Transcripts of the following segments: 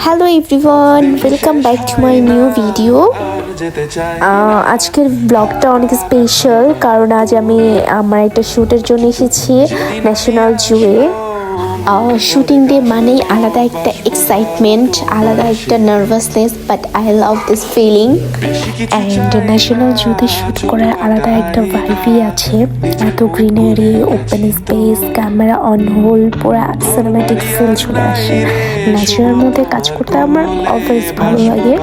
Hello everyone, welcome back to my new video. আজকের ব্লগটা অনেক স্পেশাল কারণ আজ আমি আমার একটা শ্যুটের জন্য এসেছি ন্যাশনাল জুয়ে। শুটিং ডে মানেই আলাদা একটা এক্সাইটমেন্ট, আলাদা একটা nervousness, but I love this feeling. And national জুতে শ্যুট করার আলাদা একটা ভাইবই আছে। এত greenery, open space, camera on whole, পুরো সিনেম্যাটিক ফিল চলে আসে। ন্যাচারাল মধ্যে কাজ করতে আমার অলওয়েজ ভালো লাগে।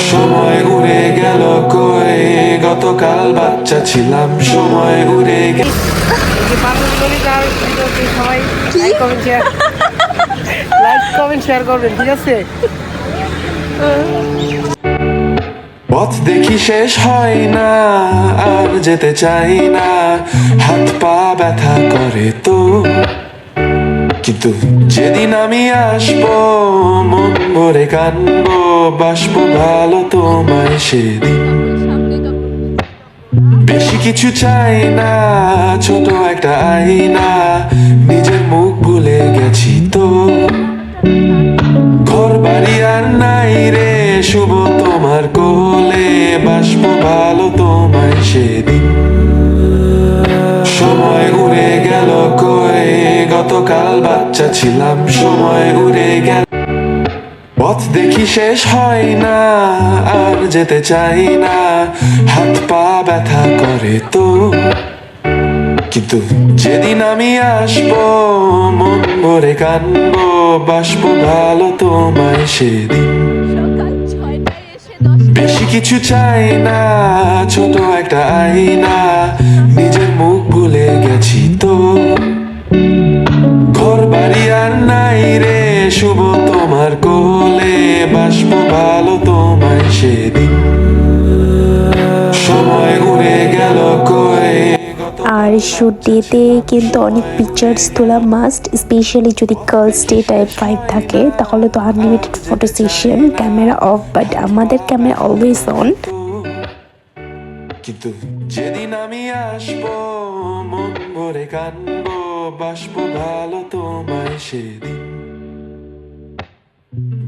সময় উড়ে গেল কই, গতকাল বাচ্চা ছিলাম, সময় উড়ে গেল। সবাই লাইক কমেন্ট শেয়ার করবেন, ঠিক আছে? পথ দেখি শেষ হয় না, আর যেতে চাই না, হাত পা ব্যথা করে তো, কিন্তু যেদিন আমি আসবো মন ভরে কানবো, বাসবো ভালো তোমায় সেদিন। বেশি কিছু চাই না, ছোট একটা আয়না, নিজের মুখ ভুলে গেছি তো, ঘর বাড়ি আর নাই রে, শুভ তোমার কোলে, বাসবো ভালো তোমায় সেদিন। সময় উড়ে গেল কই, গতকাল বাচ্চা ছিলাম, সময় উড়ে গেল। পথ দেখি শেষ হয় না, আর যেতে চাই না, হাত পা ব্যথা করে তো, কিন্তু যেদিন আমি আসবো মন ভরে কানবো, বাসবো ভালো তোমায় সেদিন। বেশি কিছু চাই না, ছোট একটা আয়না, নিজের মুখ ভুলে গেছি তো, ঘর বাড়ি আর নাই রে, শুভ তোমার কোলে, বাসবো ভালো তোমায় সেদিন। সময় উড়ে গেল কই। আর শ্যুট ডেতে কিন্তু অনেক পিকচার্স তোলা মাস্ট, স্পেশালি যদি গার্লস ডে টাইপ ফাইভ থাকে তাহলে তো unlimited photo session, camera off, but আমাদের ক্যামেরা অলওয়েজ অন। কিন্তু যেদিন আমি আসবো মন ভরে কানবো, বাসবো ভালো তোমায় সেদিন।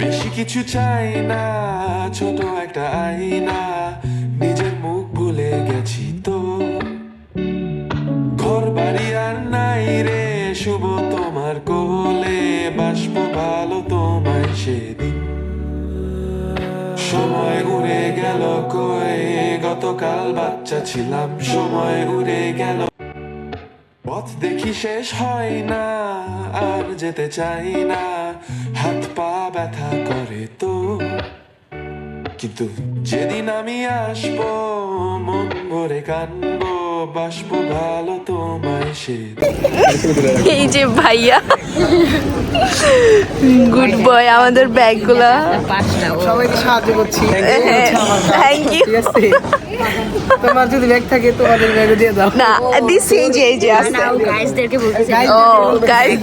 বেশি কিছু চাই না, ছোট একটা আয়না, নিজের মুখ ভুলে গেছি তো, ঘর বাড়ি আর নাই রে, শুভ তোমার কোলে, বাসবো ভালো তোমায় সেদিন। সময় উড়ে গেল কই, গতকাল বাচ্চা ছিলাম, সময় উড়ে গেল। পথ দেখি শেষ হয় না, আর যেতে চাই না, হাত পা ব্যথা করে তো, কিন্তু যেদিন আমি আসবো মন ভরে কানবো, বাসবো ভালো তোমায় সেদিন। এই যে ভাইয়া গুড বয়, আমাদের ব্যাগগুলা সবাইকে সাহায্য করছি। Thank you. ঠিক আছে, তোমার যদি ব্যাগ থাকে তোমাদের ব্যাগে দিয়ে দাও। না দিস এই যে আছে। গাইসদেরকে বলতেছি ও গাইস,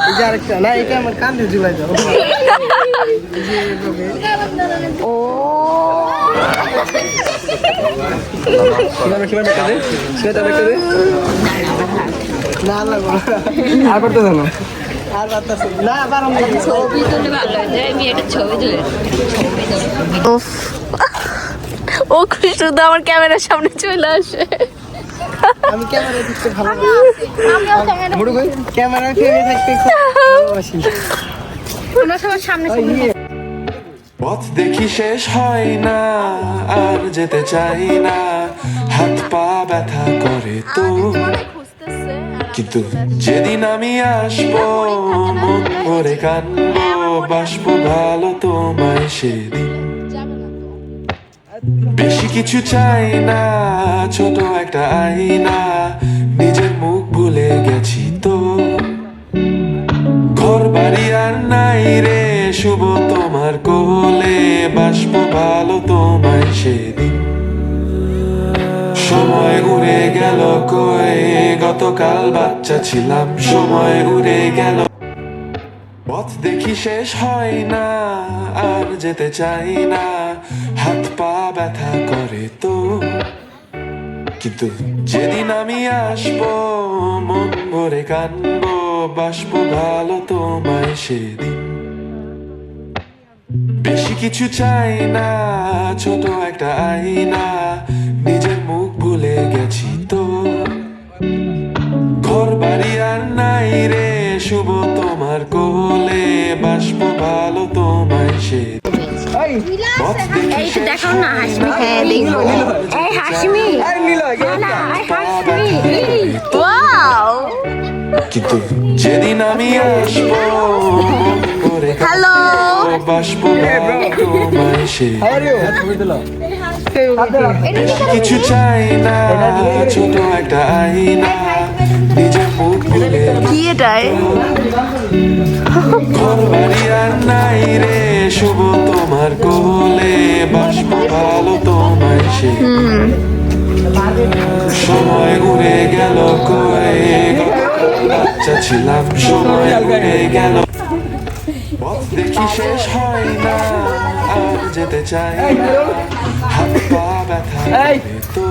এই যে আরেকটা, না এটা আমার কান্দে জুলাই দাও। ও না লাগো, আর করতে জানো, আর বাতাসে না বারণ লাগে। ছবি তুলতে ভালো লাগে, আমি একটা ছবি তুলে উফ, ও শুধু আমার ক্যামেরার সামনে চলে আসে। আমি ক্যামেরা দেখতে ভালো লাগে, বড় ভাই ক্যামেরা ফ্রেমে থাকতে খুব ভালোবাসি। তোমরা সবার সামনে পথ দেখি শেষ হয় না, আর যেতে চাই না, হাত পা ব্যথা করে তো, কিন্তু যেদিন আমি আসবো মন ভরে কানবো, বাসবো ভালো তোমায় সেদিন। বেশি কিছু চাই না, ছোট একটা আয়না, নিজের মুখ ভুলে গেছি তো, ঘর বাড়ি আর নাই রে, শুভ তোমার কোলে, বাসবো ভালো তোমায় সেদিন। সময় উড়ে গেল কই, গতকাল বাচ্চা ছিলাম, সময় উড়ে গেল। পথ দেখি শেষ হয় না, আর যেতে চাই না, হাত পা ব্যথা করে তো, কিন্তু যেদিন আমি আসবো মন ভরে কানবো, বাষ্প ভালো তোমায় সেদিন বেশি কিছু চাই না ছোট একটা আয়না নিজের মুখ ভুলে গেছি তো ঘর বাড়ি আর নাই রে শুভ তোমার কোলে বাষ্প ভালো তোমায় সেদিন পথ দেখি এই তো শেষ দেখাও না হয় হাসমি। হ্যাঁ দেখবো এই হাসমি আরে নিল ওয়াও কিন্তু যেদিন আমি আসবো করে হ্যালো বাষ্প তোমায় সেদিন কিছু চাই না ছোট একটা আয়না নিজের মুখ ভুলে কি এটাই ঘর বাড়ি আর নাই রে শুভ তোমার কোলে বাষ্প ভালো তোমায় সে সময় উড়ে গেল কয়ে বাচ্চা ছিলাম সময় উড়ে গেল পথ দেখি শেষ হয় না আর যেতে চাই না হাত পা ব্যথা করে তো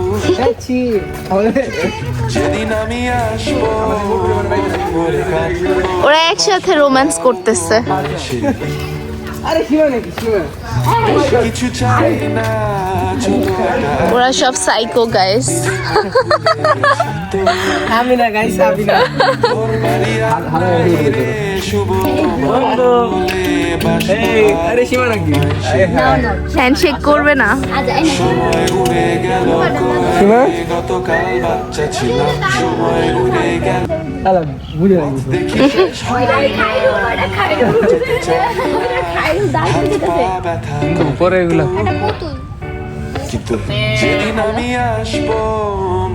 যেদিন আমি আসবো ভরে কাঁদবো ওরা একসাথে রোম্যান্স করতেছে সেদিন আরে শিবা নাকি শিবা কিছু চাই না ছোট একটা ওরা সব সাইকো গাইস আমি না গাইস আমি না ঘর বাড়ি আর নাই রে শুভ তোমার কোলে বাষ্প আরে শিবা নাকি হ্যান্ডশেক করবে না সময় উড়ে গেল কয়ে গতকাল বাচ্চা ছিলাম সময় উড়ে গেল আলা বুঝে নাকি দেখি শেষ হয় না যেতে চাই না হাত পা ব্যথা পরে এগুলা কিন্তু যেদিন আমি আসবো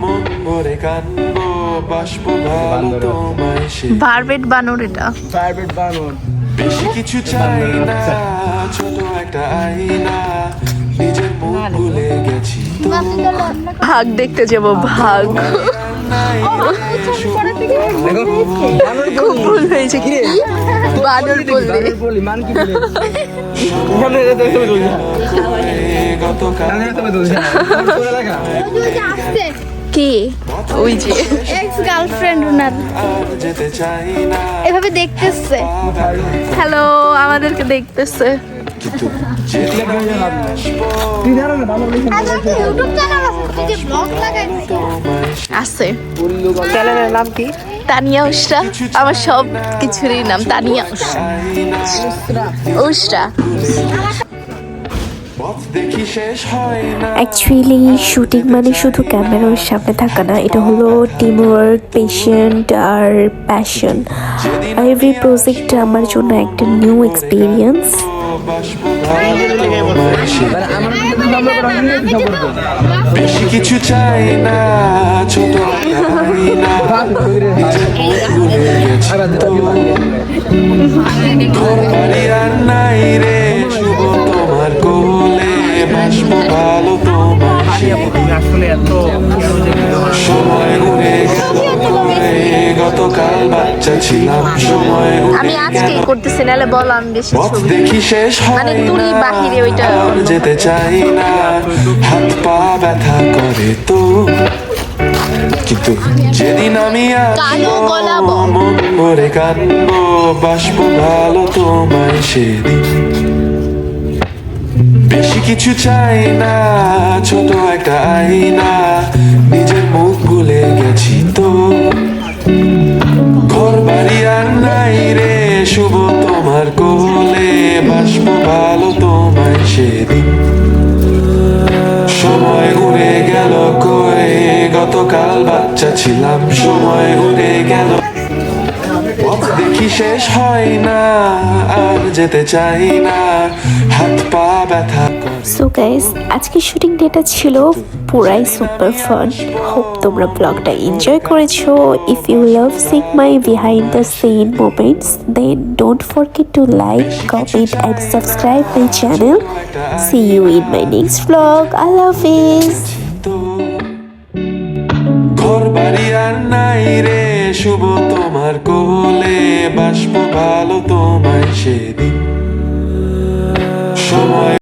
মন ভরে কানবো বাষ্প ভালো তোমায় সে ভার্বেট বানর এটা প্রাইভেট বানর বেশি কিছু চাই না ছোট একটা আয়না নিজের মুখ ভুলে গেছি তো ভাগ দেখতে যাব ভাগ নাই রে, শুভ দেখো বানর খুব ভুল হয়েছে কি বানর বললে বানর বলি মান কি বলে সামনে যেতে হবে গতকাল সামনে যেতে হবে তোরা দেখা কি ওই যে এক্স গার্লফ্রেন্ড উনার আর যেতে চাই না এভাবে দেখতেছে হ্যালো আমাদেরকে দেখতেছে কিন্তু যেদিন আমি আসবো তুই জানো না বানর বলি ইউটিউব চ্যানেল আছে তুই যে ব্লগ লাগাইছিস তোমায় আছে চ্যানেলের নাম কি তানিয়া উশরা আমার সব কিছুরই নাম তানিয়া উশরা উশরা পথ দেখি শেষ হয় না অ্যাকচুয়ালি শুটিং মানে শুধু ক্যামেরার সামনে থাকা না, এটা হলো টিম ওয়ার্ক, পেশেন্ট আর প্যাশন। এভরি প্রজেক্ট আমার জন্য একটা নিউ এক্সপিরিয়েন্স। বাষ্প ভালো তোমায় সে বেশি কিছু চাই না ছোট একটা আয়না নিজের মুখ ভুলে গেছি তো ঘর বাড়ি আর নাই রে শুভ তোমার কোলে বাষ্প ভালো তোমায় সে আসলে এত সময় উড়ে গেল কয়ে গতকাল বাচ্চা ছিলাম সময় আমি উড়ে আজকেই গেল করতেছি নাহলে বলো আমি বেশি পথ ছবি দেখি শেষ মানে হয় তুলি না বাহিরে ওইটা আর যেতে চাই না হাত পা ব্যথা করে তো কিন্তু যেদিন আমি কালো আসবো গলাবো। মন ভরে কানবো বাষ্প ভালো তোমায় সেদিন বেশি কিছু চাই না ছোট একটা আয়না নিজের মুখ ভুলে গেছি তো ঘর বাড়ি আর নাই রে শুভ তোমার কোলে বাষ্প ভালো তোমায় সেদিন সময় উড়ে গেল কয়ে গতকাল বাচ্চা ছিলাম সময় উড়ে গেল পথ দেখি শেষ হয় না আর যেতে চাই না হাত পা ব্যথা করে সো গাইস, আজকে শুটিং ডেটা ছিল পুরাই সুপার ফান। হোপ তোমরা ব্লগটা এনজয় করেছো। If you love seeing my behind the scene moments then don't forget to like, comment and subscribe my channel. See you in my next vlog. আল্লাহ হাফিজ। তো ঘর বাড়ি আর নাই রে শুভ তোমার কোলে বাষ্প ভালো তোমায় সেদিন সময়